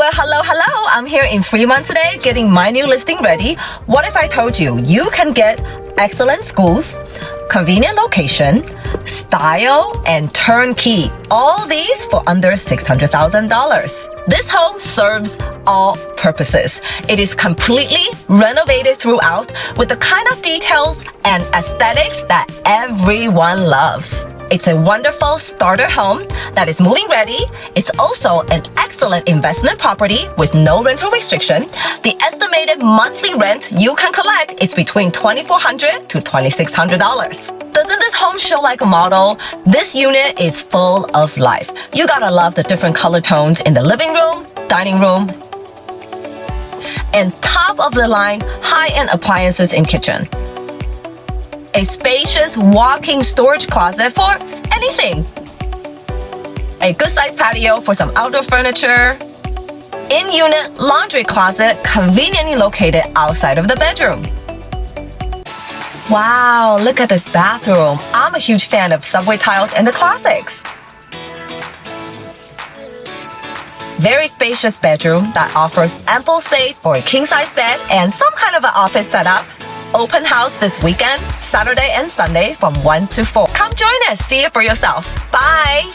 Well, hello. I'm here in Fremont today getting my new listing ready. What if I told you you can get excellent schools, convenient location, style, and turnkey. All these for under $600,000. This home serves all purposes. It is completely renovated throughout with the kind of details and aesthetics that everyone loves. It's a wonderful starter home that is moving ready. It's also an excellent investment property with no rental restriction. The estimated monthly rent you can collect is between $2,400 to $2,600. Doesn't this home show like a model? This unit is full of life. You gotta love the different color tones in the living room, dining room, and top of the line high-end appliances in kitchen. A spacious walk-in storage closet for anything. A good-sized patio for some outdoor furniture. In-unit laundry closet conveniently located outside of the bedroom. Wow, look at this bathroom. I'm a huge fan of subway tiles and the classics. Very spacious bedroom that offers ample space for a king-size bed and some kind of an office setup. Open house this weekend, Saturday and Sunday from 1 to 4. Come join us. See it for yourself. Bye.